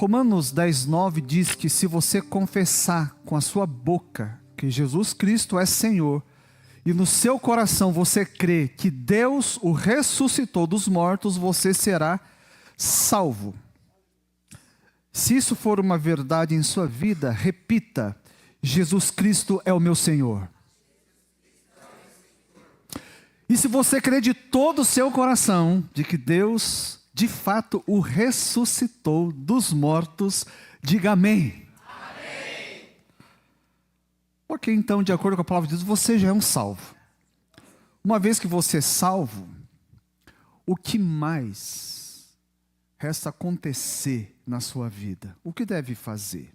Romanos 10:9 diz que se você confessar com a sua boca que Jesus Cristo é Senhor, e no seu coração você crê que Deus o ressuscitou dos mortos, você será salvo. Se isso for uma verdade em sua vida, repita: Jesus Cristo é o meu Senhor. E se você crê de todo o seu coração de que Deus, de fato, o ressuscitou dos mortos, diga amém. Amém. Ok, então, de acordo com a palavra de Deus, você já é um salvo. Uma vez que você é salvo, o que mais resta acontecer na sua vida? O que deve fazer?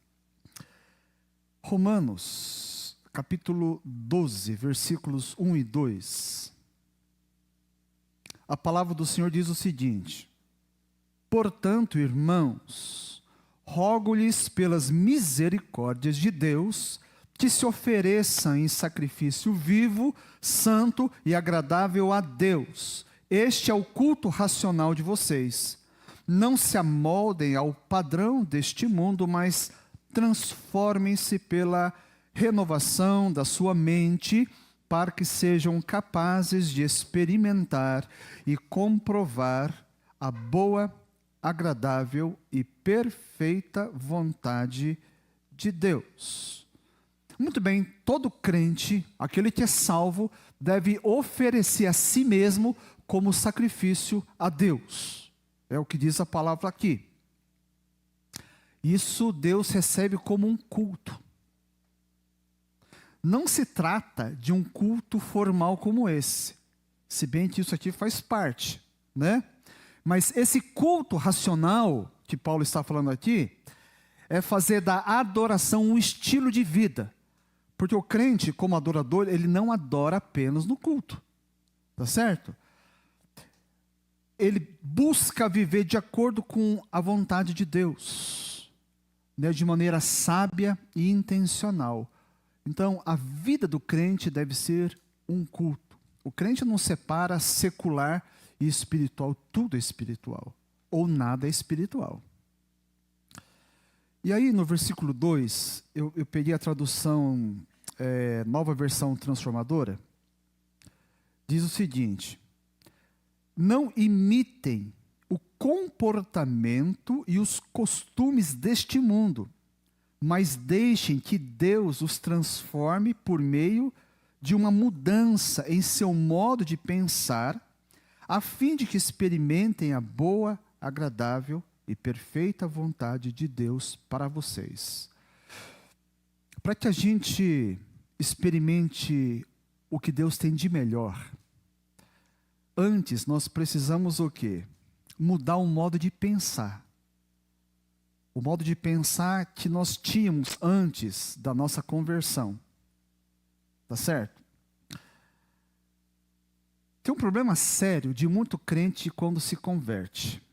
Romanos, capítulo 12, versículos 1 e 2. A palavra do Senhor diz o seguinte: portanto, irmãos, rogo-lhes pelas misericórdias de Deus, que se ofereçam em sacrifício vivo, santo e agradável a Deus. Este é o culto racional de vocês. Não se amoldem ao padrão deste mundo, mas transformem-se pela renovação da sua mente, para que sejam capazes de experimentar e comprovar a boa, agradável e perfeita vontade de Deus. Muito bem, todo crente, aquele que é salvo, deve oferecer a si mesmo como sacrifício a Deus. É o que diz a palavra aqui. Isso Deus recebe como um culto. Não se trata de um culto formal como esse, se bem que isso aqui faz parte, né? Mas esse culto racional que Paulo está falando aqui, é fazer da adoração um estilo de vida. Porque o crente, como adorador, ele não adora apenas no culto, tá certo? Ele busca viver de acordo com a vontade de Deus, né? De maneira sábia e intencional. Então, a vida do crente deve ser um culto. O crente não separa secular e espiritual, tudo é espiritual, ou nada é espiritual. E aí, no versículo 2, eu peguei a tradução, Nova Versão Transformadora, diz o seguinte: não imitem o comportamento e os costumes deste mundo, mas deixem que Deus os transforme por meio de uma mudança em seu modo de pensar, a fim de que experimentem a boa, agradável e perfeita vontade de Deus para vocês. Para que a gente experimente o que Deus tem de melhor, antes nós precisamos o quê? Mudar o modo de pensar. O modo de pensar que nós tínhamos antes da nossa conversão. Tá certo? Tem um problema sério de muito crente quando se converte.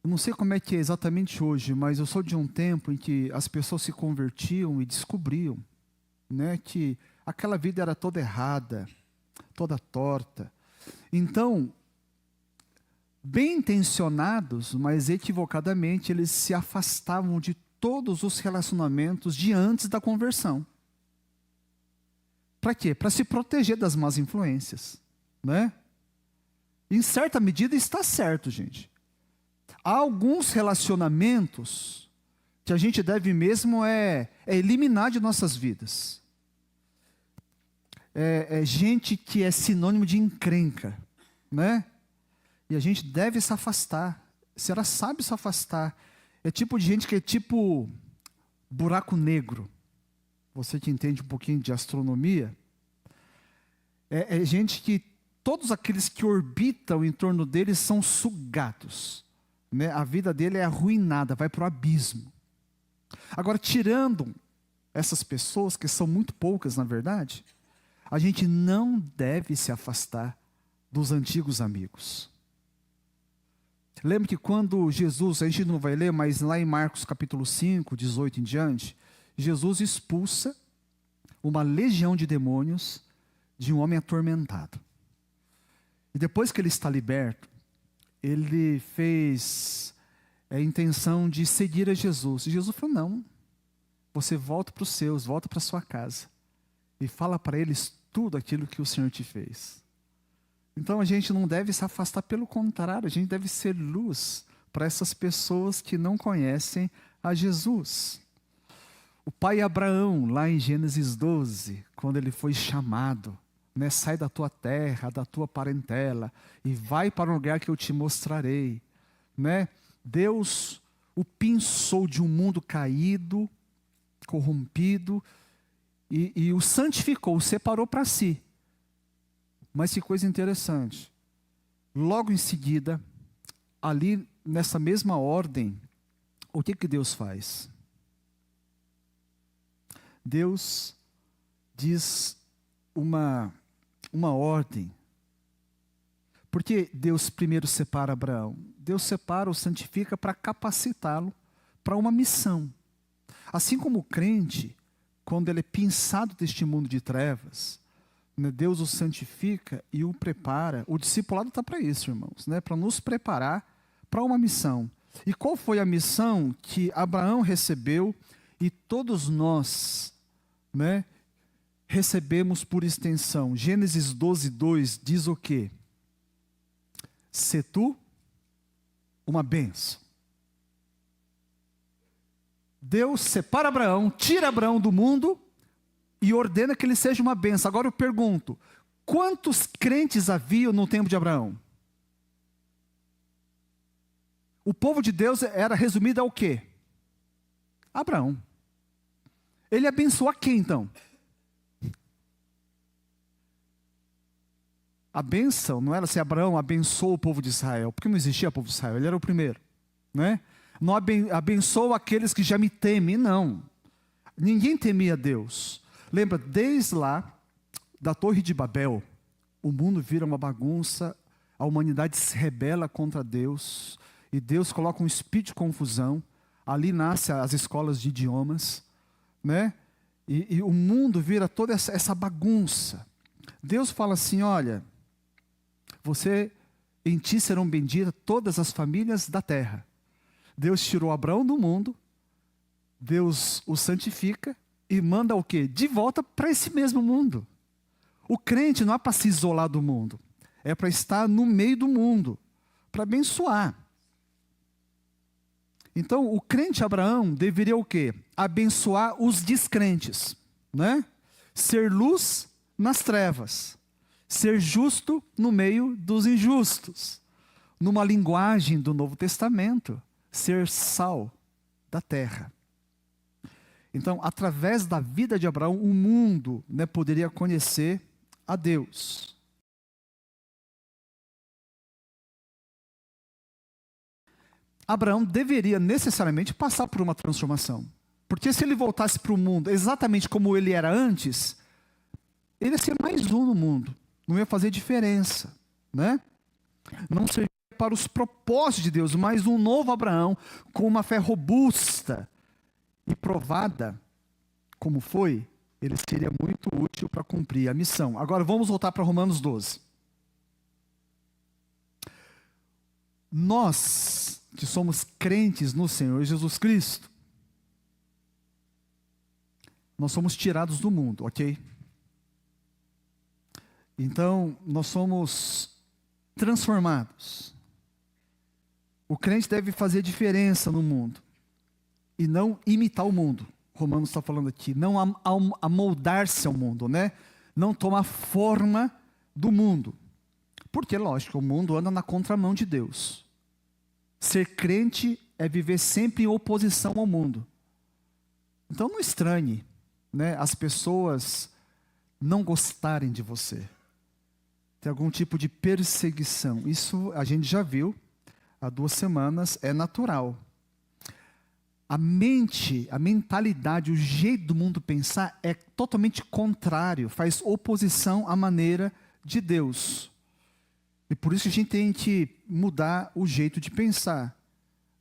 Eu não sei como é que é exatamente hoje, mas eu sou de um tempo em que as pessoas se convertiam e descobriam, né, que aquela vida era toda errada, toda torta. Então, bem intencionados, mas equivocadamente, eles se afastavam de todos os relacionamentos de antes da conversão. Para quê? Para se proteger das más influências, né? Em certa medida está certo, gente. Há alguns relacionamentos que a gente deve mesmo eliminar de nossas vidas. É gente que é sinônimo de encrenca, né? E a gente deve se afastar. Se ela sabe se afastar. É tipo de gente que é tipo buraco negro. Você que entende um pouquinho de astronomia. É gente que todos aqueles que orbitam em torno dele são sugados, né? A vida dele é arruinada, vai para o abismo. Agora, tirando essas pessoas, que são muito poucas na verdade, a gente não deve se afastar dos antigos amigos. Lembra que quando Jesus, a gente não vai ler, mas lá em Marcos capítulo 5, 18 em diante, Jesus expulsa uma legião de demônios de um homem atormentado. E depois que ele está liberto, ele fez é a intenção de seguir a Jesus. E Jesus falou, não, você volta para os seus, volta para a sua casa. E fala para eles tudo aquilo que o Senhor te fez. Então a gente não deve se afastar, pelo contrário, a gente deve ser luz para essas pessoas que não conhecem a Jesus. O pai Abraão, lá em Gênesis 12, quando ele foi chamado, né, sai da tua terra, da tua parentela, e vai para o lugar que eu te mostrarei. Né? Deus o pinçou de um mundo caído, corrompido, e o santificou, o separou para si. Mas que coisa interessante, logo em seguida, ali nessa mesma ordem, o que Deus faz? Deus diz uma ordem. Por que Deus primeiro separa Abraão? Deus separa ou santifica para capacitá-lo para uma missão. Assim como o crente, quando ele é pinçado deste mundo de trevas, né, Deus o santifica e o prepara. O discipulado está para isso, irmãos, né, para nos preparar para uma missão. E qual foi a missão que Abraão recebeu e todos nós, né, recebemos por extensão? Gênesis 12, 2 diz o quê? Se tu uma bênção. Deus separa Abraão, tira Abraão do mundo e ordena que ele seja uma bênção. Agora eu pergunto, quantos crentes haviam no tempo de Abraão? O povo de Deus era resumido ao quê? Abraão. Ele abençoou a quem então? A bênção não era se Abraão abençoou o povo de Israel, porque não existia povo de Israel, ele era o primeiro, né? Não abençoou aqueles que já me temem, não. Ninguém temia Deus. Lembra, desde lá, da Torre de Babel, o mundo vira uma bagunça, a humanidade se rebela contra Deus, e Deus coloca um espírito de confusão, ali nascem as escolas de idiomas, né? E o mundo vira toda essa bagunça. Deus fala assim, olha, em ti serão benditas todas as famílias da terra. Deus tirou Abraão do mundo, Deus o santifica e manda o quê? De volta para esse mesmo mundo. O crente não é para se isolar do mundo, é para estar no meio do mundo, para abençoar. Então, o crente Abraão deveria o quê? Abençoar os descrentes, né? Ser luz nas trevas, ser justo no meio dos injustos. Numa linguagem do Novo Testamento, ser sal da terra. Então, através da vida de Abraão, o mundo, né, poderia conhecer a Deus. Abraão deveria necessariamente passar por uma transformação. Porque se ele voltasse para o mundo exatamente como ele era antes, ele ia ser mais um no mundo. Não ia fazer diferença, né? Não servia para os propósitos de Deus, mas um novo Abraão, com uma fé robusta e provada, como foi, ele seria muito útil para cumprir a missão. Agora vamos voltar para Romanos 12. Nós, que somos crentes no Senhor Jesus Cristo, nós somos tirados do mundo, ok? Então, nós somos transformados. O crente deve fazer diferença no mundo e não imitar o mundo. Romanos está falando aqui, não amoldar-se ao mundo, né? Não tomar forma do mundo. Porque, lógico, o mundo anda na contramão de Deus. Ser crente é viver sempre em oposição ao mundo. Então não estranhe, né, as pessoas não gostarem de você. Tem algum tipo de perseguição. Isso a gente já viu há 2 semanas, é natural. A mentalidade, o jeito do mundo pensar é totalmente contrário, faz oposição à maneira de Deus. E por isso a gente tem que mudar o jeito de pensar.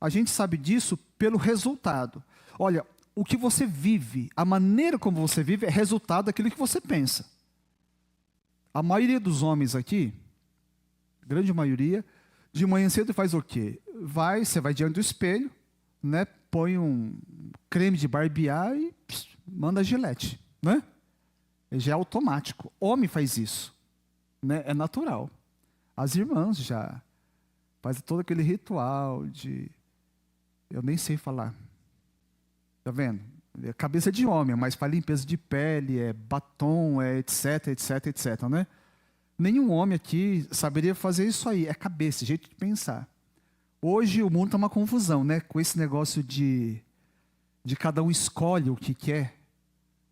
A gente sabe disso pelo resultado. Olha, o que você vive, a maneira como você vive é resultado daquilo que você pensa. A maioria dos homens aqui, grande maioria, de manhã cedo faz o quê? você vai diante do espelho, né? Põe um creme de barbear e manda gilete, né? Já é automático. Homem faz isso, né? É natural. As irmãs já fazem todo aquele ritual de... Eu nem sei falar. Tá vendo? É cabeça de homem, mas faz limpeza de pele, é batom, é etc, etc, etc, né? Nenhum homem aqui saberia fazer isso aí. É cabeça, jeito de pensar. Hoje o mundo está uma confusão, né? Com esse negócio de cada um escolhe o que quer,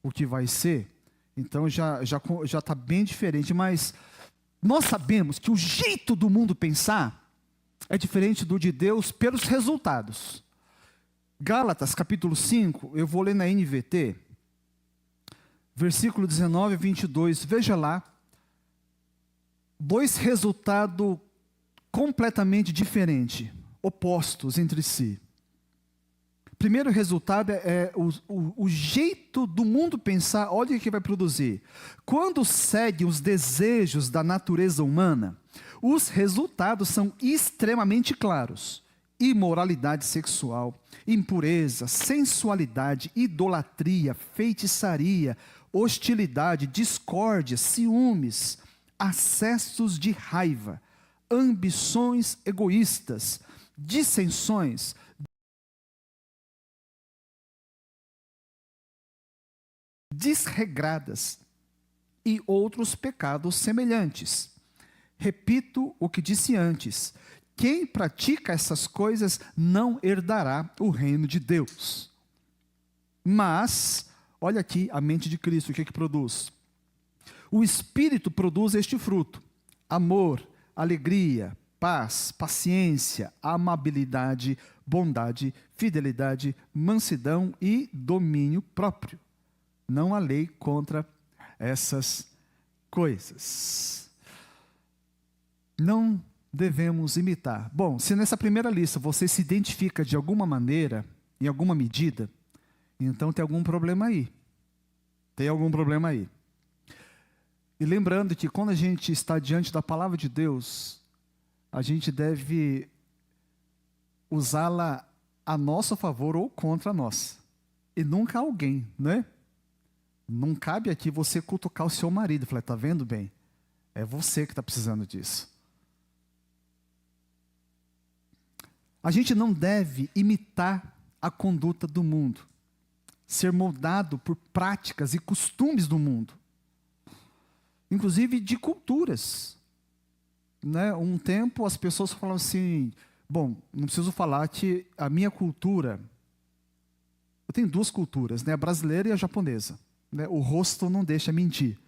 o que vai ser. Então já está bem diferente. Mas nós sabemos que o jeito do mundo pensar é diferente do de Deus pelos resultados. Gálatas, capítulo 5, eu vou ler na NVT, versículo 19 e 22. Veja lá, dois resultados completamente diferentes, opostos entre si. Primeiro resultado é o jeito do mundo pensar. Olha o que vai produzir. Quando segue os desejos da natureza humana, os resultados são extremamente claros: imoralidade sexual, impureza, sensualidade, idolatria, feitiçaria, hostilidade, discórdia, ciúmes, acessos de raiva, ambições egoístas, dissensões, desregradas e outros pecados semelhantes. Repito o que disse antes: quem pratica essas coisas não herdará o reino de Deus. Mas, olha aqui a mente de Cristo, o que produz? O Espírito produz este fruto: amor, alegria, paz, paciência, amabilidade, bondade, fidelidade, mansidão e domínio próprio. Não há lei contra essas coisas. Não devemos imitar. Bom, se nessa primeira lista você se identifica de alguma maneira, em alguma medida, então tem algum problema aí. Tem algum problema aí. E lembrando que quando a gente está diante da palavra de Deus, a gente deve usá-la a nosso favor ou contra nós. E nunca alguém, né? Não cabe aqui você cutucar o seu marido e falar: está vendo bem? É você que está precisando disso. A gente não deve imitar a conduta do mundo, ser moldado por práticas e costumes do mundo, inclusive de culturas. Né? Um tempo as pessoas falavam assim: bom, não preciso falar que a minha cultura, eu tenho duas culturas, né? A brasileira e a japonesa. Né? O rosto não deixa mentir.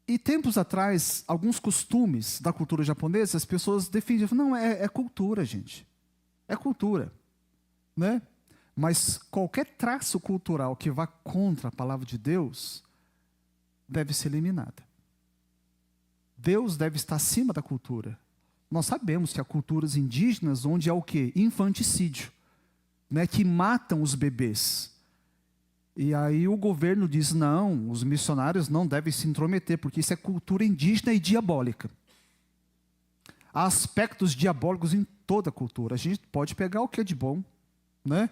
E tempos atrás, alguns costumes da cultura japonesa, as pessoas defendiam: não, é cultura, gente. É cultura. Né? Mas qualquer traço cultural que vá contra a palavra de Deus deve ser eliminada. Deus deve estar acima da cultura. Nós sabemos que há culturas indígenas onde há o quê? Infanticídio, né? Que matam os bebês. E aí o governo diz: não, os missionários não devem se intrometer, porque isso é cultura indígena e diabólica. Há aspectos diabólicos em toda a cultura. A gente pode pegar o que é de bom, né?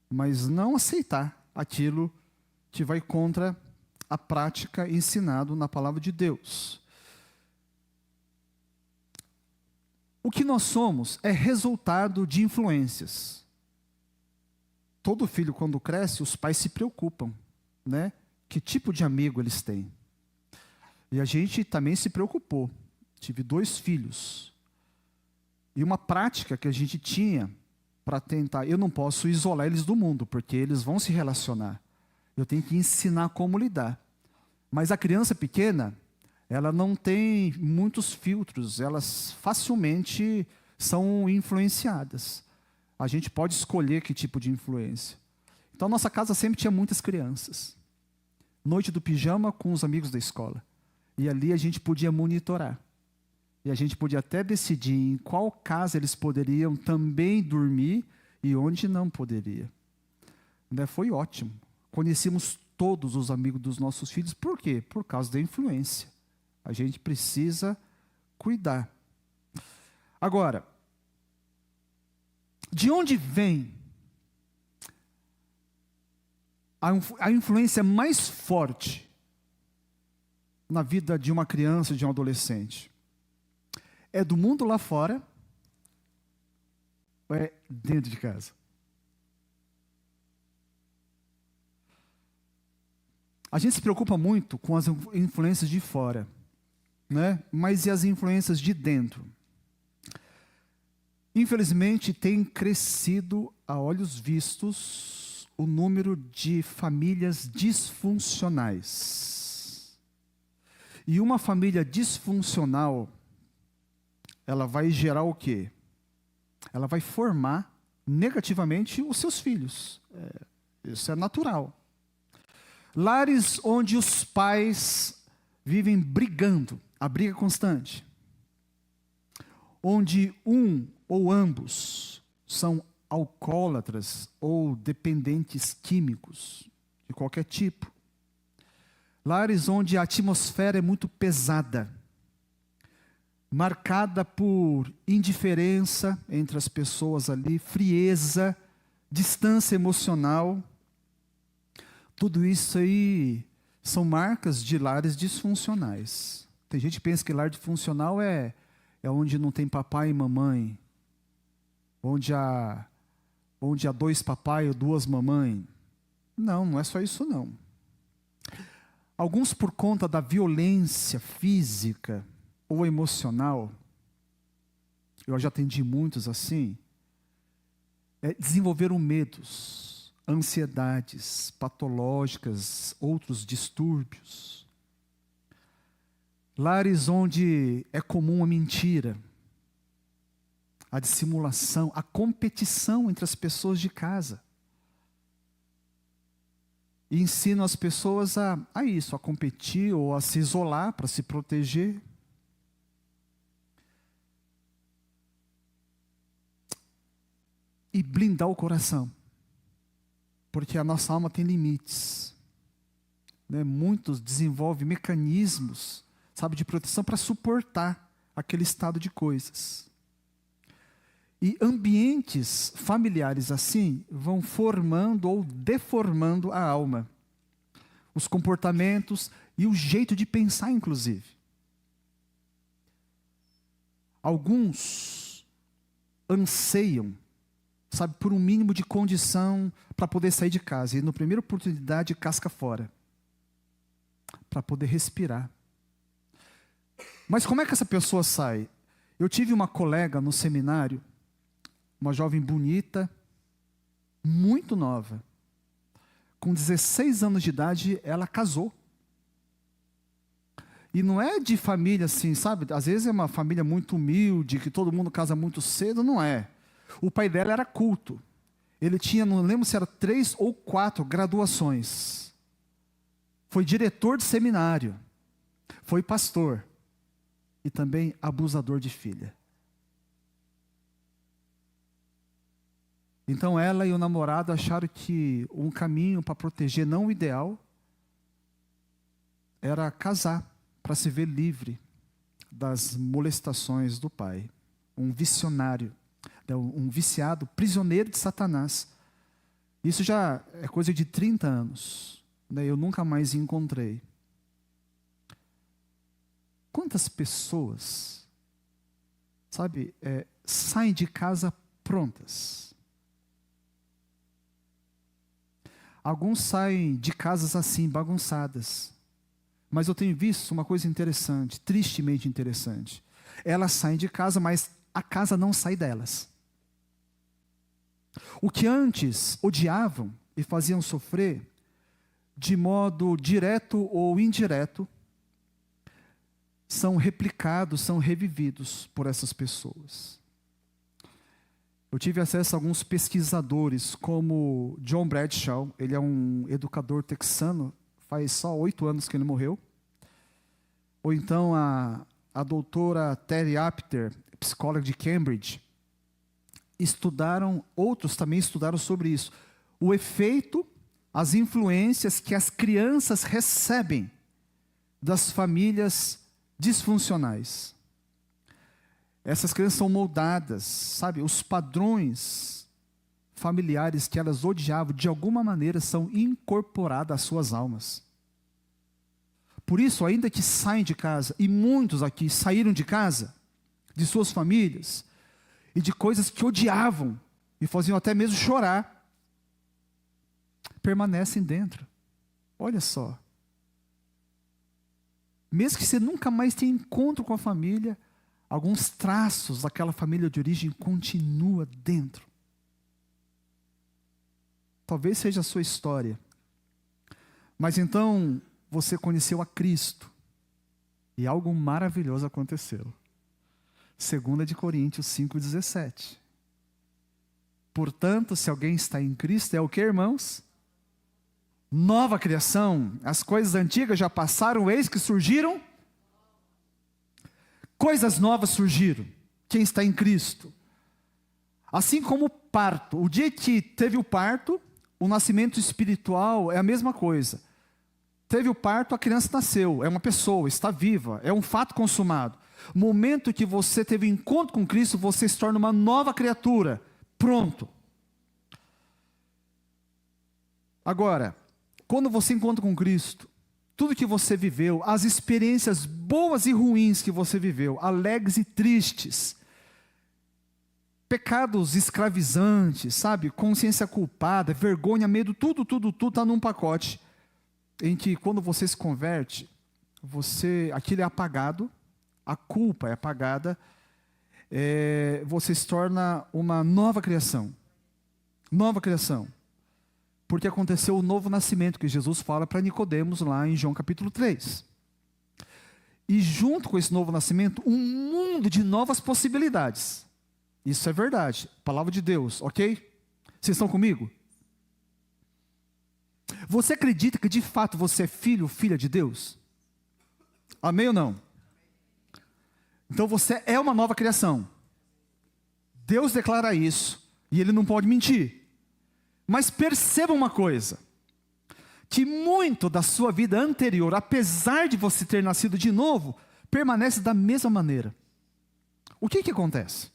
Mas não aceitar aquilo que vai contra a prática ensinada na palavra de Deus. O que nós somos é resultado de influências. Todo filho, quando cresce, os pais se preocupam, né? Que tipo de amigo eles têm. E a gente também se preocupou. Tive 2 filhos. E uma prática que a gente tinha para tentar... Eu não posso isolar eles do mundo, porque eles vão se relacionar. Eu tenho que ensinar como lidar. Mas a criança pequena, ela não tem muitos filtros. Elas facilmente são influenciadas. A gente pode escolher que tipo de influência. Então, nossa casa sempre tinha muitas crianças. Noite do pijama com os amigos da escola. E ali a gente podia monitorar. E a gente podia até decidir em qual casa eles poderiam também dormir e onde não poderia. Né? Foi ótimo. Conhecemos todos os amigos dos nossos filhos. Por quê? Por causa da influência. A gente precisa cuidar. Agora, de onde vem a influência mais forte na vida de uma criança, de um adolescente? É do mundo lá fora ou é dentro de casa? A gente se preocupa muito com as influências de fora, né? Mas e as influências de dentro? Infelizmente, tem crescido a olhos vistos o número de famílias disfuncionais. E uma família disfuncional, ela vai gerar o quê? Ela vai formar negativamente os seus filhos. Isso é natural. Lares onde os pais vivem brigando, a briga constante. Onde um ou ambos são alcoólatras ou dependentes químicos, de qualquer tipo. Lares onde a atmosfera é muito pesada, marcada por indiferença entre as pessoas ali, frieza, distância emocional. Tudo isso aí são marcas de lares disfuncionais. Tem gente que pensa que lar disfuncional é onde não tem papai e mamãe, onde há 2 papai ou 2 mamãe. Não, não é só isso não. Alguns, por conta da violência física ou emocional, eu já atendi muitos assim, desenvolveram medos, ansiedades patológicas, outros distúrbios. Lares onde é comum a mentira, a dissimulação, a competição entre as pessoas de casa. E ensinam as pessoas a isso, a competir ou a se isolar para se proteger. E blindar o coração. Porque a nossa alma tem limites. Né? Muitos desenvolvem mecanismos, de proteção para suportar aquele estado de coisas. E ambientes familiares assim vão formando ou deformando a alma, os comportamentos e o jeito de pensar, inclusive. Alguns anseiam, por um mínimo de condição para poder sair de casa. E na primeira oportunidade, casca fora. Para poder respirar. Mas como é que essa pessoa sai? Eu tive uma colega no seminário, uma jovem bonita, muito nova. Com 16 anos de idade, ela casou. E não é de família assim, Às vezes é uma família muito humilde, que todo mundo casa muito cedo, não é. O pai dela era culto. Ele tinha, não lembro se era 3 ou 4 graduações. Foi diretor de seminário. Foi pastor. E também abusador de filha. Então ela e o namorado acharam que um caminho para proteger, não o ideal, era casar, para se ver livre das molestações do pai. Um visionário, um viciado, prisioneiro de Satanás. Isso já é coisa de 30 anos. Eu nunca mais encontrei. Quantas pessoas, saem de casa prontas? Alguns saem de casas assim, bagunçadas. Mas eu tenho visto uma coisa interessante, tristemente interessante. Elas saem de casa, mas a casa não sai delas. O que antes odiavam e faziam sofrer, de modo direto ou indireto, são replicados, são revividos por essas pessoas. Eu tive acesso a alguns pesquisadores, como John Bradshaw. Ele é um educador texano, faz só 8 anos que ele morreu. Ou então a doutora Terry Apter, psicóloga de Cambridge. Outros também estudaram sobre isso. O efeito, as influências que as crianças recebem das famílias disfuncionais. Essas crianças são moldadas, sabe? Os padrões familiares que elas odiavam, de alguma maneira, são incorporados às suas almas. Por isso, ainda que saem de casa, e muitos aqui saíram de casa, de suas famílias, e de coisas que odiavam, e faziam até mesmo chorar, permanecem dentro. Olha só. Mesmo que você nunca mais tenha encontro com a família, alguns traços daquela família de origem continuam dentro. Talvez seja a sua história. Mas então, você conheceu a Cristo. E algo maravilhoso aconteceu. 2 Coríntios 5,17. Portanto, se alguém está em Cristo, é o que, irmãos? Nova criação. As coisas antigas já passaram, eis que surgiram. Coisas novas surgiram. Quem está em Cristo. Assim como o parto. O dia que teve o parto, o nascimento espiritual é a mesma coisa. Teve o parto, a criança nasceu. É uma pessoa, está viva. É um fato consumado. Momento que você teve encontro com Cristo, você se torna uma nova criatura. Pronto. Agora, quando você encontra com Cristo, tudo que você viveu, as experiências boas e ruins que você viveu, alegres e tristes, pecados escravizantes, sabe? Consciência culpada, vergonha, medo, tudo está num pacote. Em que quando você se converte, aquilo é apagado, a culpa é apagada, você se torna uma nova criação. Nova criação. Porque aconteceu o novo nascimento que Jesus fala para Nicodemos lá em João capítulo 3. E junto com esse novo nascimento, um mundo de novas possibilidades. Isso é verdade, palavra de Deus, ok? Vocês estão comigo? Você acredita que de fato você é filho ou filha de Deus? Amém ou não? Então você é uma nova criação. Deus declara isso, e Ele não pode mentir. Mas perceba uma coisa, que muito da sua vida anterior, apesar de você ter nascido de novo, permanece da mesma maneira. O que acontece?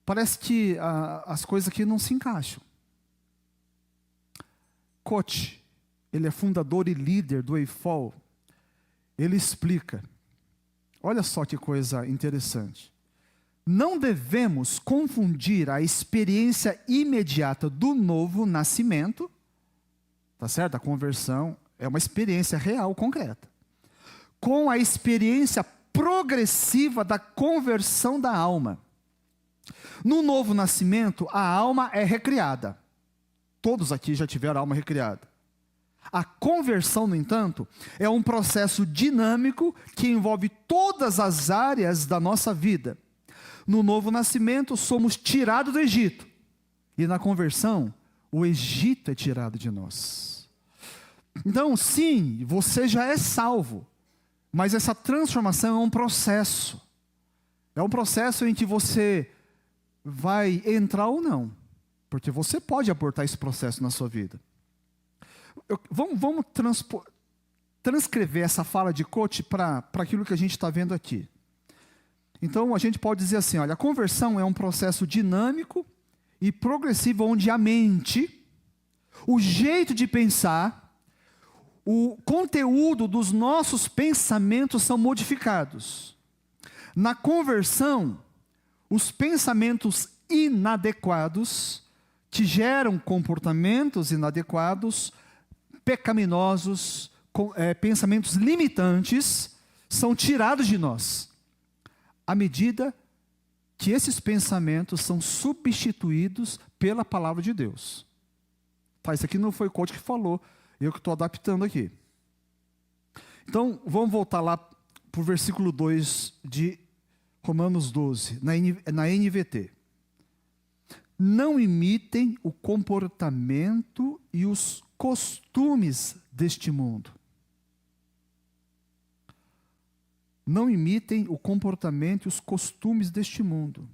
Parece que as coisas aqui não se encaixam. Koch, ele é fundador e líder do EIFOL, ele explica, olha só que coisa interessante. Não devemos confundir a experiência imediata do novo nascimento, tá certo? A conversão é uma experiência real, concreta, com a experiência progressiva da conversão da alma. No novo nascimento, a alma é recriada. Todos aqui já tiveram a alma recriada. A conversão, no entanto, é um processo dinâmico que envolve todas as áreas da nossa vida. No novo nascimento, somos tirados do Egito. E na conversão, o Egito é tirado de nós. Então, sim, você já é salvo. Mas essa transformação é um processo. É um processo em que você vai entrar ou não. Porque você pode abortar esse processo na sua vida. Vamos transcrever essa fala de Koch para aquilo que a gente está vendo aqui. Então, a gente pode dizer assim, olha, a conversão é um processo dinâmico e progressivo, onde a mente, o jeito de pensar, o conteúdo dos nossos pensamentos são modificados. Na conversão, os pensamentos inadequados, que geram comportamentos inadequados, pecaminosos, pensamentos limitantes, são tirados de nós. À medida que esses pensamentos são substituídos pela palavra de Deus. Tá, isso aqui não foi o Coach que falou, eu que estou adaptando aqui. Então, vamos voltar lá para o versículo 2 de Romanos 12, na NVT. Não imitem o comportamento e os costumes deste mundo. Não imitem o comportamento e os costumes deste mundo.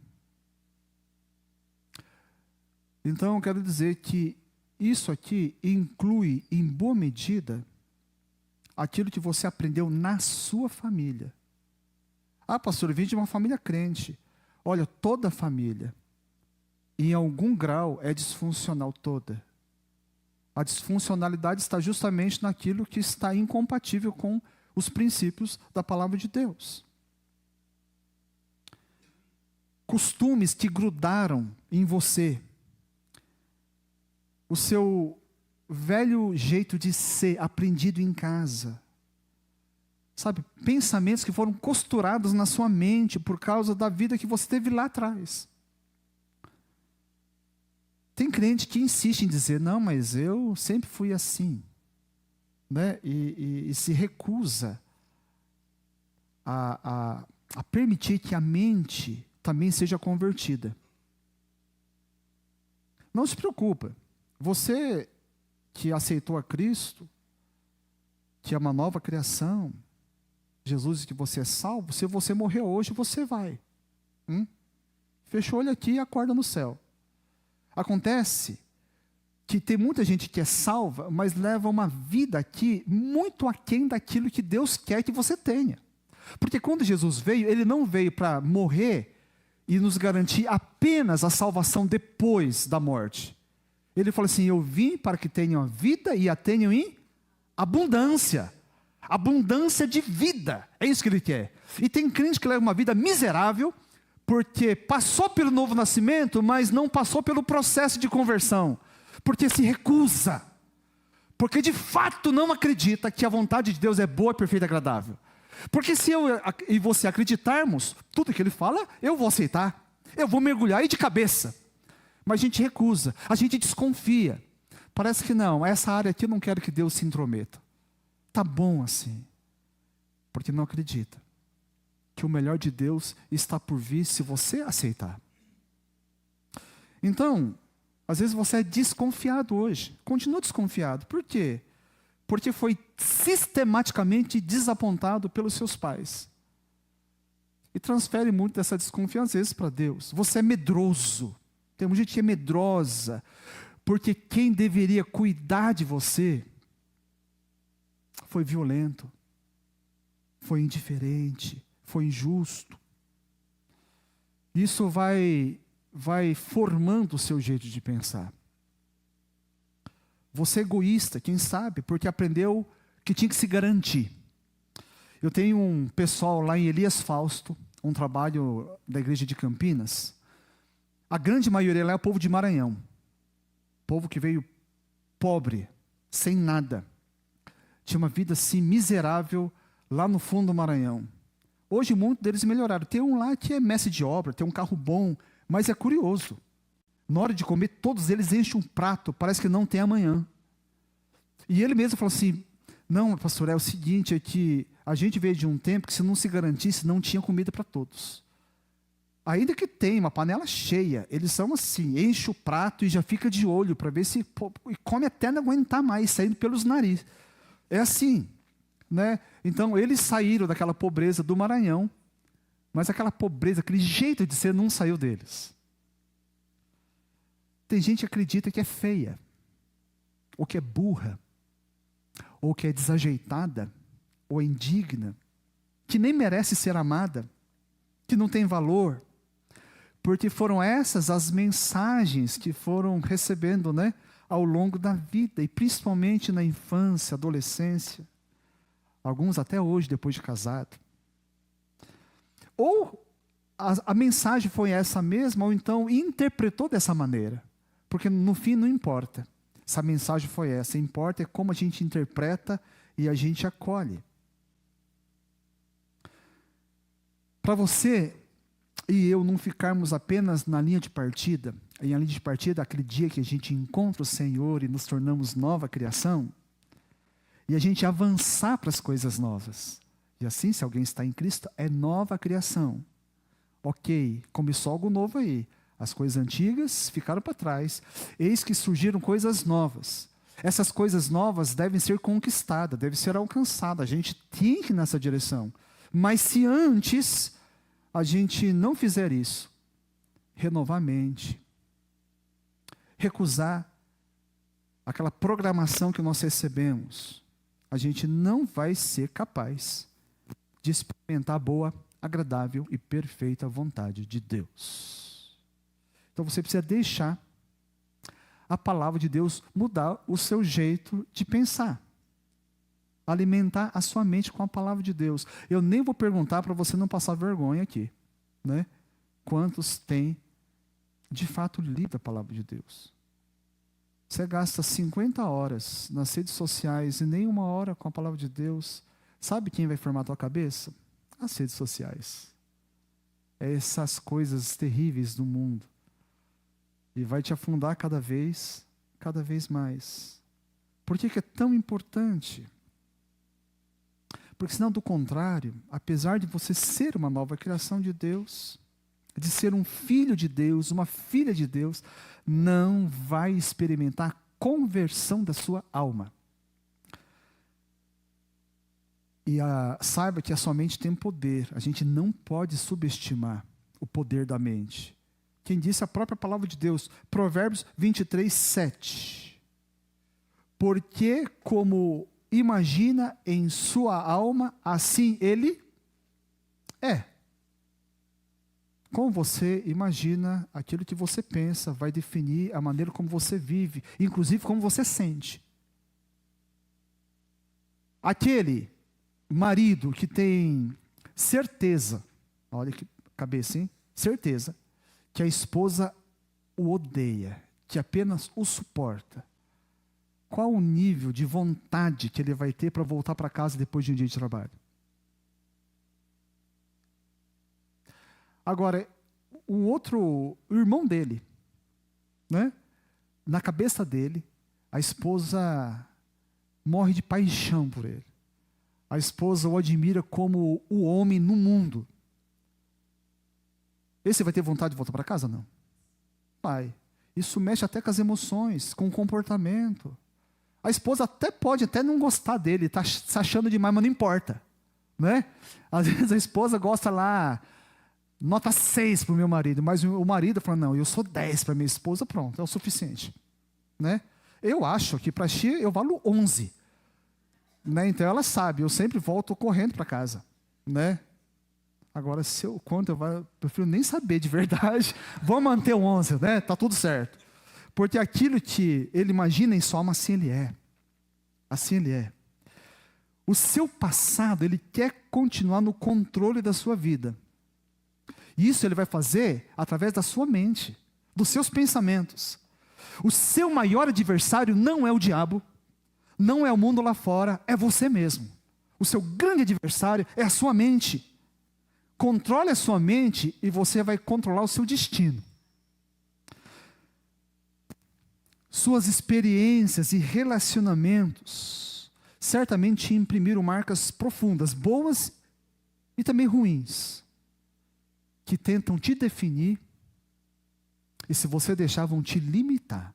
Então, eu quero dizer que isso aqui inclui, em boa medida, aquilo que você aprendeu na sua família. Ah, pastor, eu vim de uma família crente. Olha, toda família, em algum grau, é disfuncional toda. A disfuncionalidade está justamente naquilo que está incompatível com os princípios da palavra de Deus. Costumes que grudaram em você. O seu velho jeito de ser aprendido em casa. Sabe, pensamentos que foram costurados na sua mente por causa da vida que você teve lá atrás. Tem crente que insiste em dizer, não, mas eu sempre fui assim. Né? E se recusa a permitir que a mente também seja convertida. Não se preocupa. Você que aceitou a Cristo, que é uma nova criação, Jesus diz que você é salvo, se você morrer hoje, você vai. Fecha o olho aqui e acorda no céu. Acontece que tem muita gente que é salva, mas leva uma vida aqui muito aquém daquilo que Deus quer que você tenha. Porque quando Jesus veio, Ele não veio para morrer e nos garantir apenas a salvação depois da morte. Ele falou assim, eu vim para que tenham vida e a tenham em abundância. Abundância de vida, é isso que Ele quer. E tem crente que leva uma vida miserável, porque passou pelo novo nascimento, mas não passou pelo processo de conversão. Porque se recusa. Porque de fato não acredita que a vontade de Deus é boa, perfeita e agradável. Porque se eu e você acreditarmos, tudo que Ele fala, eu vou aceitar. Eu vou mergulhar aí de cabeça. Mas a gente recusa, a gente desconfia. Parece que não, essa área aqui eu não quero que Deus se intrometa. Tá bom assim. Porque não acredita que o melhor de Deus está por vir se você aceitar. Então, às vezes você é desconfiado hoje. Continua desconfiado. Por quê? Porque foi sistematicamente desapontado pelos seus pais. E transfere muito dessa desconfiança, às vezes, para Deus. Você é medroso. Tem muita gente que é medrosa. Porque quem deveria cuidar de você foi violento, foi indiferente, foi injusto. Isso vai formando o seu jeito de pensar. Você é egoísta, quem sabe, porque aprendeu que tinha que se garantir. Eu tenho um pessoal lá em Elias Fausto, um trabalho da igreja de Campinas. A grande maioria lá é o povo de Maranhão. Povo que veio pobre, sem nada. Tinha uma vida assim miserável lá no fundo do Maranhão. Hoje muitos deles melhoraram. Tem um lá que é mestre de obra, tem um carro bom, mas é curioso. Na hora de comer, todos eles enchem um prato, parece que não tem amanhã. E ele mesmo falou assim, não, pastor, é o seguinte, é que a gente veio de um tempo que se não se garantisse, não tinha comida para todos. Ainda que tenha uma panela cheia, eles são assim, enche o prato e já fica de olho para ver se... E come até não aguentar mais, saindo pelos narizes. É assim, né? Então, eles saíram daquela pobreza do Maranhão, mas aquela pobreza, aquele jeito de ser não saiu deles. Tem gente que acredita que é feia, ou que é burra, ou que é desajeitada, ou é indigna, que nem merece ser amada, que não tem valor, porque foram essas as mensagens que foram recebendo, né, ao longo da vida, e principalmente na infância, adolescência, alguns até hoje, depois de casado. Ou a mensagem foi essa mesma, ou então interpretou dessa maneira, porque no fim não importa se a mensagem foi essa, importa é como a gente interpreta e a gente acolhe. Para você e eu não ficarmos apenas na linha de partida, e a linha de partida, aquele dia que a gente encontra o Senhor e nos tornamos nova criação, e a gente avançar para as coisas novas. E assim, se alguém está em Cristo, é nova criação. Ok, começou algo novo aí. As coisas antigas ficaram para trás. Eis que surgiram coisas novas. Essas coisas novas devem ser conquistadas, devem ser alcançadas. A gente tem que ir nessa direção. Mas se antes a gente não fizer isso, renovar a mente, recusar aquela programação que nós recebemos, a gente não vai ser capaz de experimentar a boa, agradável e perfeita vontade de Deus. Então você precisa deixar a palavra de Deus mudar o seu jeito de pensar. Alimentar a sua mente com a palavra de Deus. Eu nem vou perguntar para você não passar vergonha aqui, né? Quantos têm de fato lido a palavra de Deus? Você gasta 50 horas nas redes sociais e nem 1 hora com a palavra de Deus. Sabe quem vai formar a tua cabeça? As redes sociais. É essas coisas terríveis do mundo. E vai te afundar cada vez mais. Por que é tão importante? Porque senão, do contrário, apesar de você ser uma nova criação de Deus, de ser um filho de Deus, uma filha de Deus, não vai experimentar a conversão da sua alma. E saiba que a sua mente tem poder. A gente não pode subestimar o poder da mente. Quem disse a própria palavra de Deus, Provérbios 23, 7. Porque como imagina em sua alma, assim ele é. Como você imagina, aquilo que você pensa vai definir a maneira como você vive, inclusive como você sente. Aquele marido que tem certeza, olha que cabeça, hein? Certeza, que a esposa o odeia, que apenas o suporta. Qual o nível de vontade que ele vai ter para voltar para casa depois de um dia de trabalho? Agora, o irmão dele, né? Na cabeça dele, a esposa morre de paixão por ele. A esposa o admira como o homem no mundo. Esse vai ter vontade de voltar para casa? Não. Pai, isso mexe até com as emoções, com o comportamento. A esposa pode não gostar dele, está se achando demais, mas não importa. Né? Às vezes a esposa gosta lá, nota 6 para o meu marido, mas o marido fala, não, eu sou 10 para minha esposa, pronto, é o suficiente. Né? Eu acho que para ti eu valo 11. Né? Então ela sabe, eu sempre volto correndo para casa. Né? Agora, quanto eu prefiro nem saber de verdade, vou manter o 11, né? Tá tudo certo. Porque aquilo que ele imagina em sua alma, assim ele é. Assim ele é. O seu passado, ele quer continuar no controle da sua vida. Isso ele vai fazer através da sua mente, dos seus pensamentos. O seu maior adversário não é o diabo, não é o mundo lá fora, é você mesmo. O seu grande adversário é a sua mente. Controle a sua mente e você vai controlar o seu destino. Suas experiências e relacionamentos certamente te imprimiram marcas profundas, boas e também ruins, que tentam te definir e, se você deixar, vão te limitar.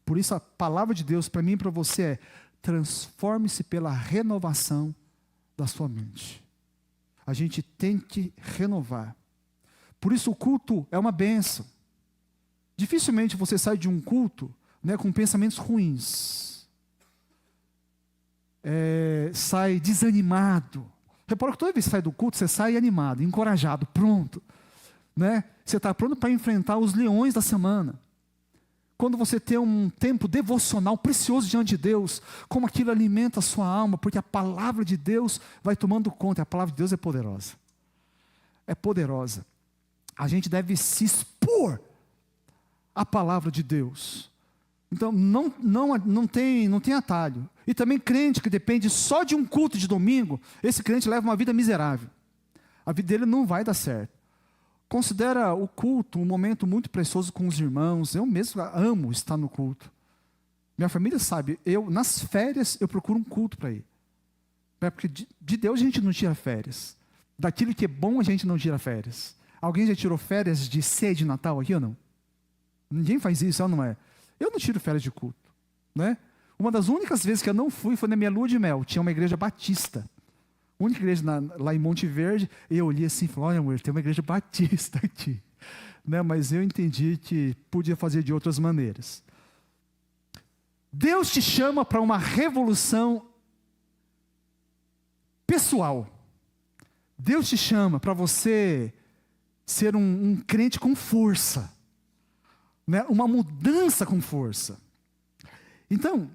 Por isso a palavra de Deus para mim e para você é: transforme-se pela renovação da sua mente. A gente tem que renovar. Por isso o culto é uma bênção. Dificilmente você sai de um culto, né, com pensamentos ruins. Sai desanimado. Repara que toda vez que sai do culto, você sai animado, encorajado, pronto. Né? Você está pronto para enfrentar os leões da semana. Quando você tem um tempo devocional precioso diante de Deus, como aquilo alimenta a sua alma, porque a palavra de Deus vai tomando conta. A palavra de Deus é poderosa. É poderosa. A gente deve se expor à palavra de Deus. Então, não tem atalho. E também crente que depende só de um culto de domingo, esse crente leva uma vida miserável. A vida dele não vai dar certo. Considera o culto um momento muito precioso com os irmãos. Eu mesmo amo estar no culto. Minha família sabe, nas férias eu procuro um culto para ir. Porque de Deus a gente não tira férias. Daquilo que é bom a gente não tira férias. Alguém já tirou férias de ceia de Natal aqui ou não? Ninguém faz isso, ou não é? Eu não tiro férias de culto. Né? Uma das únicas vezes que eu não fui foi na minha lua de mel. Tinha uma igreja batista. Única igreja lá em Monte Verde, e eu olhei assim e falei, olha amor, tem uma igreja batista aqui. Né? Mas eu entendi que podia fazer de outras maneiras. Deus te chama para uma revolução pessoal. Deus te chama para você ser um crente com força, né? Uma mudança com força. Então,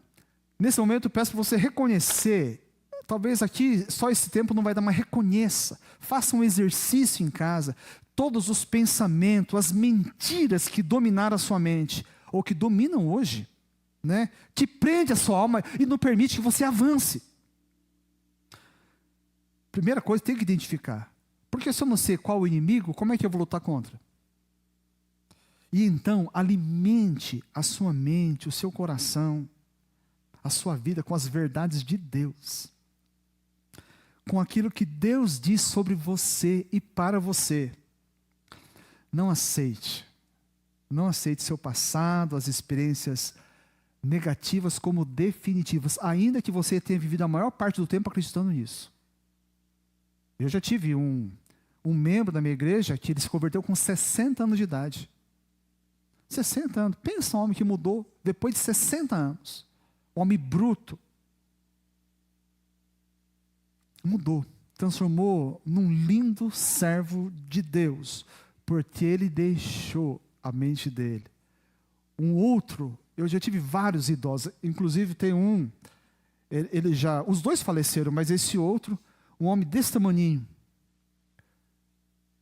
nesse momento eu peço para você reconhecer, talvez aqui só esse tempo não vai dar, mas reconheça, faça um exercício em casa, todos os pensamentos, as mentiras que dominaram a sua mente, ou que dominam hoje, né? Que prende a sua alma e não permite que você avance. Primeira coisa, tem que identificar. Porque se eu não sei qual o inimigo, como é que eu vou lutar contra? E então, alimente a sua mente, o seu coração, a sua vida com as verdades de Deus. Com aquilo que Deus diz sobre você e para você. Não aceite seu passado, as experiências negativas como definitivas, ainda que você tenha vivido a maior parte do tempo acreditando nisso. Eu já tive um membro da minha igreja que ele se converteu com 60 anos de idade. 60 anos. Pensa um homem que mudou depois de 60 anos. Um homem bruto. Mudou. Transformou num lindo servo de Deus. Porque ele deixou a mente dele. Um outro, eu já tive vários idosos. Inclusive tem um, os dois faleceram, mas esse outro, um homem desse tamaninho,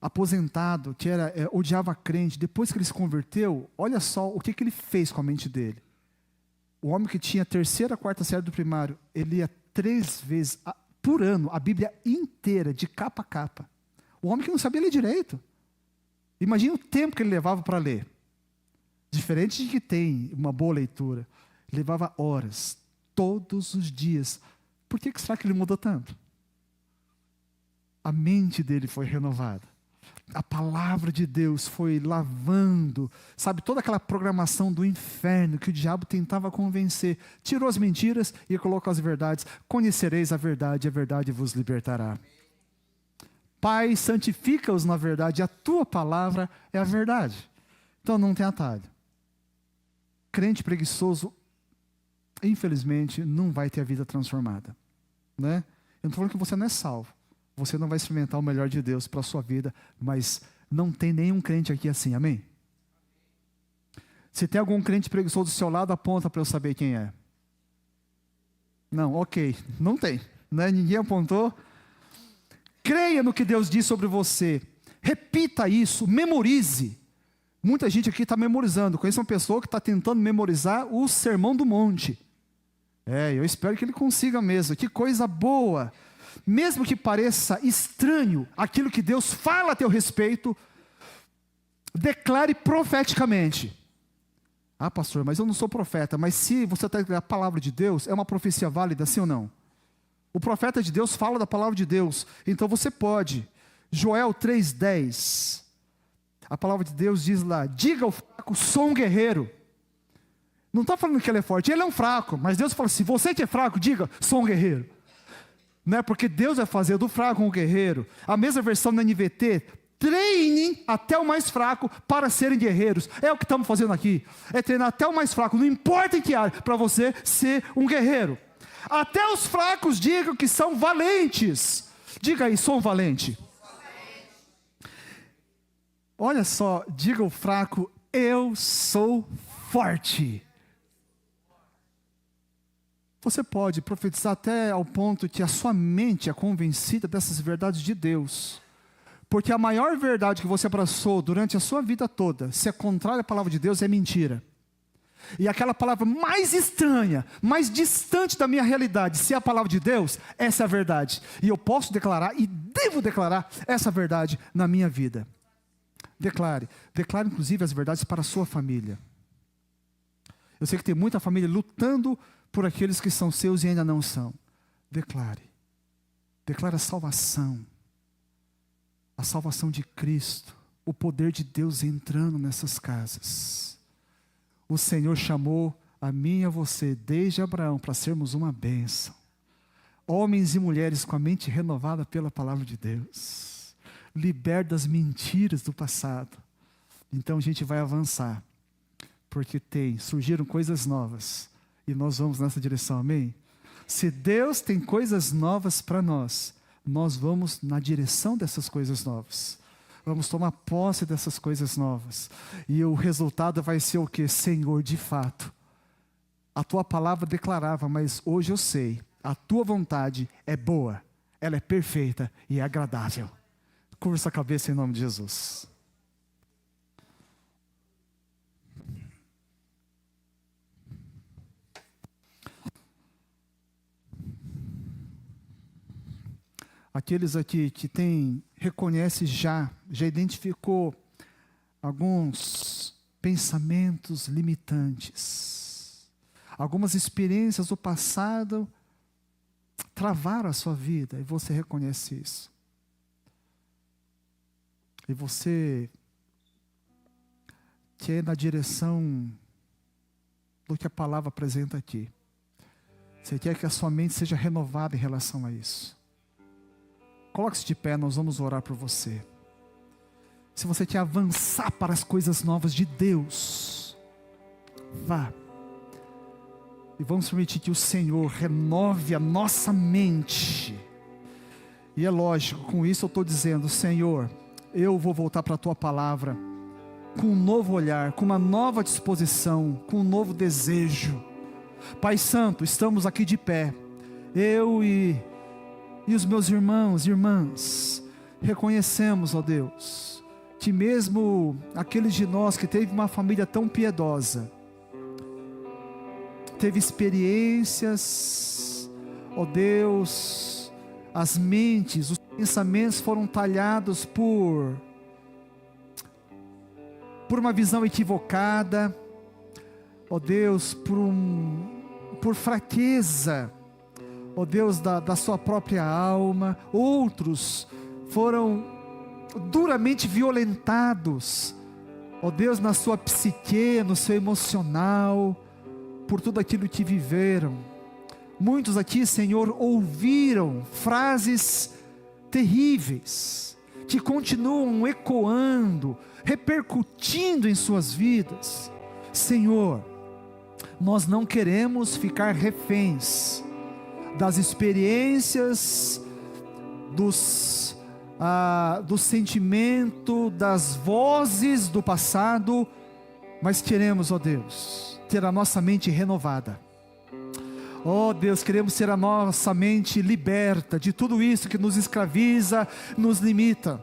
aposentado, que odiava crente, depois que ele se converteu, olha só o que ele fez com a mente dele. O homem que tinha 3ª, 4ª série do primário, ele lia 3 vezes por ano a Bíblia inteira, de capa a capa. O homem que não sabia ler direito. Imagina o tempo que ele levava para ler. Diferente de que tem uma boa leitura, ele levava horas, todos os dias. Por que será que ele mudou tanto? A mente dele foi renovada. A palavra de Deus foi lavando, sabe, toda aquela programação do inferno que o diabo tentava convencer. Tirou as mentiras e colocou as verdades. Conhecereis a verdade vos libertará. Pai, santifica-os na verdade, a tua palavra é a verdade. Então não tem atalho. Crente preguiçoso, infelizmente, não vai ter a vida transformada, né? Eu não estou falando que você não é salvo. Você não vai experimentar o melhor de Deus para a sua vida, mas não tem nenhum crente aqui assim, amém? Se tem algum crente preguiçoso do seu lado, aponta para eu saber quem é. Não, ok, não tem, né? Ninguém apontou. Creia no que Deus diz sobre você, repita isso, memorize. Muita gente aqui está memorizando. Conheço uma pessoa que está tentando memorizar o Sermão do Monte. Eu espero que ele consiga mesmo. Que coisa boa. Mesmo que pareça estranho aquilo que Deus fala a teu respeito, declare profeticamente. Ah, pastor, mas eu não sou profeta. Mas se você está a palavra de Deus, é uma profecia válida, sim ou não? O profeta de Deus fala da palavra de Deus. Então você pode. Joel 3:10. A palavra de Deus diz lá: diga ao fraco, sou um guerreiro. Não está falando que ele é forte, ele é um fraco. Mas Deus fala assim: você que é fraco, diga, sou um guerreiro. Não é porque Deus vai fazer do fraco um guerreiro. A mesma versão da NVT: treinem até o mais fraco para serem guerreiros. É o que estamos fazendo aqui. É treinar até o mais fraco, não importa em que área, para você ser um guerreiro. Até os fracos digam que são valentes. Diga aí, sou um valente. Olha só, diga ao fraco, eu sou forte. Você pode profetizar até ao ponto que a sua mente é convencida dessas verdades de Deus. Porque a maior verdade que você abraçou durante a sua vida toda, se é contrária à palavra de Deus, é mentira. E aquela palavra mais estranha, mais distante da minha realidade, se é a palavra de Deus, essa é a verdade. E eu posso declarar e devo declarar essa verdade na minha vida. Declare inclusive as verdades para a sua família. Eu sei que tem muita família lutando por aqueles que são seus e ainda não são. Declare a salvação de Cristo, o poder de Deus entrando nessas casas. O Senhor chamou a mim e a você, desde Abraão, para sermos uma bênção. Homens e mulheres com a mente renovada pela palavra de Deus. Liberta das mentiras do passado. Então a gente vai avançar, porque surgiram coisas novas, e nós vamos nessa direção, amém? Se Deus tem coisas novas para nós, nós vamos na direção dessas coisas novas. Vamos tomar posse dessas coisas novas. E o resultado vai ser o quê? Senhor, de fato, a tua palavra declarava, mas hoje eu sei, a tua vontade é boa, ela é perfeita e é agradável. Curva sua cabeça em nome de Jesus. Aqueles aqui que reconhece já identificou alguns pensamentos limitantes, algumas experiências do passado travaram a sua vida, e você reconhece isso. E você quer ir na direção do que a palavra apresenta aqui. Você quer que a sua mente seja renovada em relação a isso. Coloque-se de pé, nós vamos orar por você. Se você quer avançar para as coisas novas de Deus, vá. E vamos permitir que o Senhor renove a nossa mente. E é lógico, com isso eu estou dizendo, Senhor, eu vou voltar para a Tua Palavra com um novo olhar, com uma nova disposição, com um novo desejo. Pai Santo, estamos aqui de pé, eu e os meus irmãos e irmãs, reconhecemos, ó Deus, que mesmo aqueles de nós que teve uma família tão piedosa, teve experiências, ó Deus, as mentes, os pensamentos foram talhados por uma visão equivocada, ó Deus, por fraqueza, ó Deus, da sua própria alma. Outros foram duramente violentados, ó Deus, na sua psique, no seu emocional, por tudo aquilo que viveram. Muitos aqui, Senhor, ouviram frases terríveis, que continuam ecoando, repercutindo em suas vidas. Senhor, nós não queremos ficar reféns das experiências, do sentimento, das vozes do passado, mas queremos, ó Deus, ter a nossa mente renovada. Ó Deus, queremos ter a nossa mente liberta de tudo isso que nos escraviza, nos limita.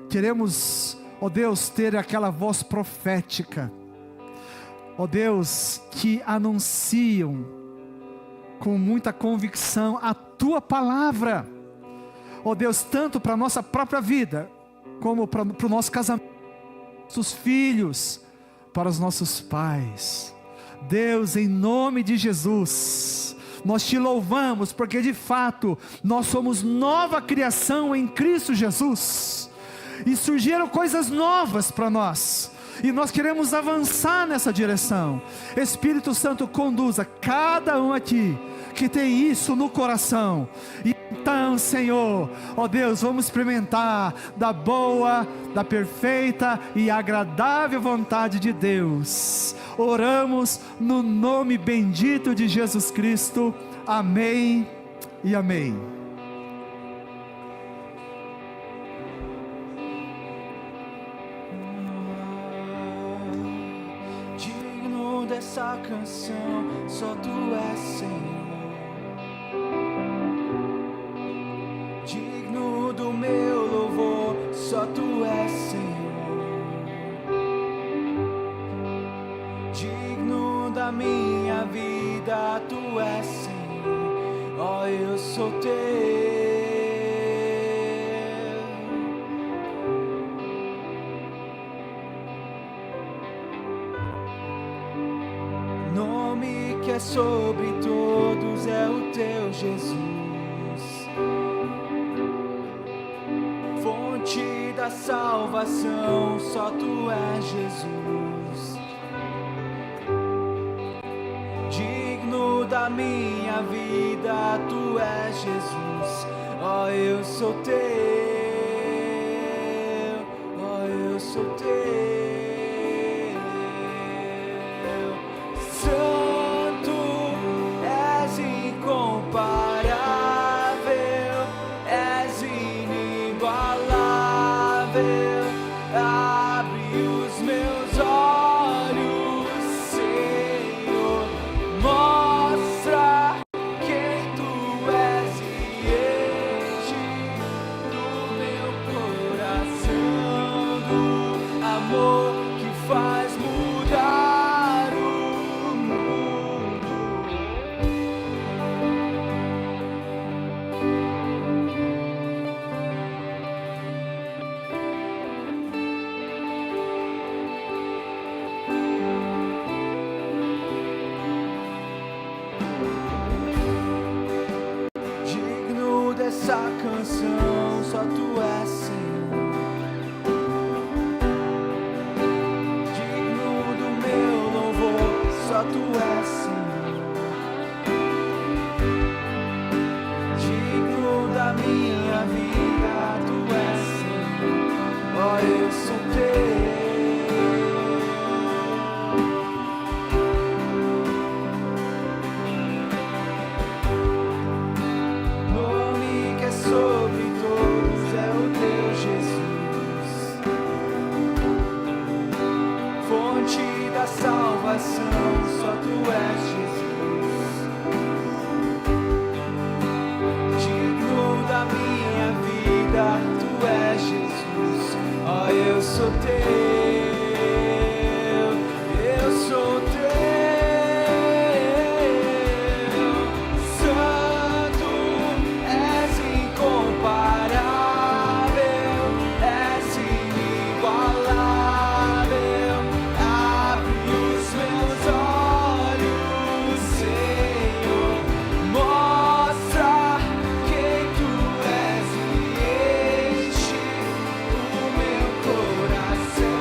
Queremos, ó Deus, ter aquela voz profética, ó Deus, que anunciam com muita convicção a Tua Palavra, ó Deus, tanto para a nossa própria vida, como para o nosso casamento, nossos filhos, para os nossos pais. Deus, em nome de Jesus, nós Te louvamos, porque de fato, nós somos nova criação em Cristo Jesus, e surgiram coisas novas para nós, e nós queremos avançar nessa direção. Espírito Santo, conduza cada um aqui que tem isso no coração. E então, Senhor, ó Deus, vamos experimentar da boa, da perfeita e agradável vontade de Deus. Oramos no nome bendito de Jesus Cristo. Amém e amém. Digno dessa canção, só Tu és, Senhor. Digno do meu louvor, só Tu és, Senhor. Digno da minha vida, Tu és, Senhor. Ó, eu sou Teu. Nome que é sobre todos é o Teu, Jesus. Fonte da salvação, só Tu és, Jesus. Digno da minha vida, Tu és, Jesus. Ó, eu sou Teu. Ó, eu sou Teu. Santo és incomparável, Abre os meus olhos, Senhor, mostra quem Tu és e enche do meu coração do amor que faz mudar o mundo. Digno dessa canção, só Tu és, Senhor. Digno do meu louvor, só Tu és, Senhor. Digno da minha vida, Tu és, Senhor. Ó, eu sou Teu. Nome que é sobre todos é o Teu Jesus, fonte da salvação, só Tu és Jesus. Digno da minha vida, Tu és Jesus. Ó, eu sou Teu, eu sou Teu. Santo, és incomparável, és inigualável. Abre os meus olhos, Senhor, mostra quem Tu és e enche o meu coração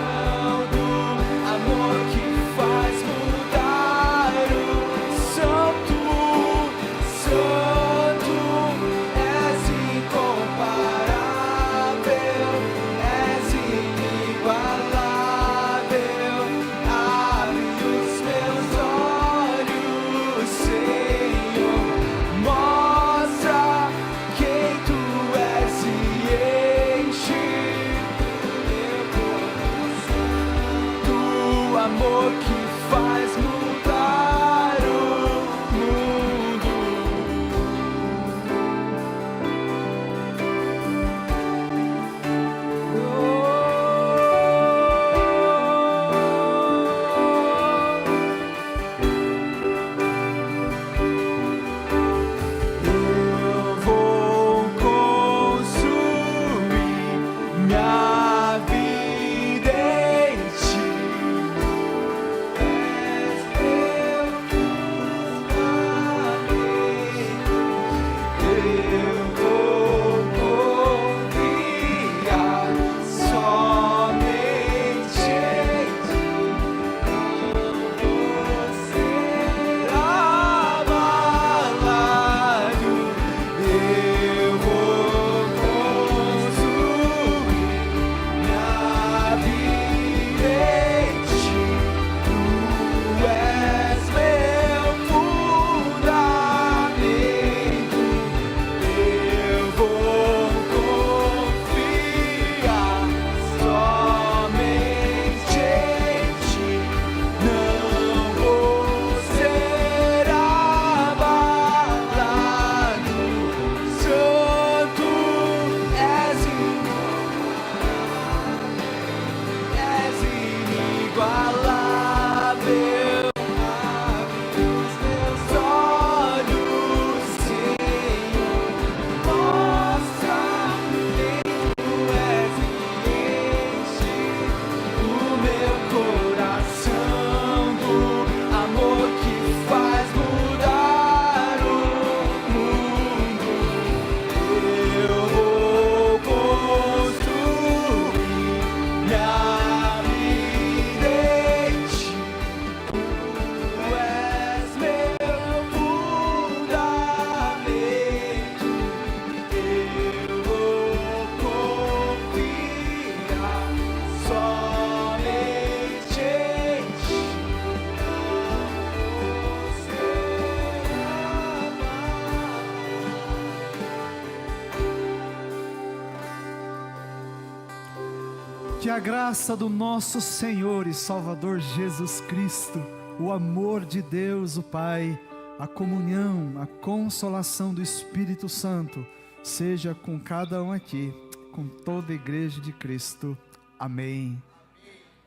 Que a graça do nosso Senhor e Salvador Jesus Cristo, o amor de Deus o Pai, a comunhão, a consolação do Espírito Santo, seja com cada um aqui, com toda a igreja de Cristo. Amém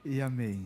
e amém.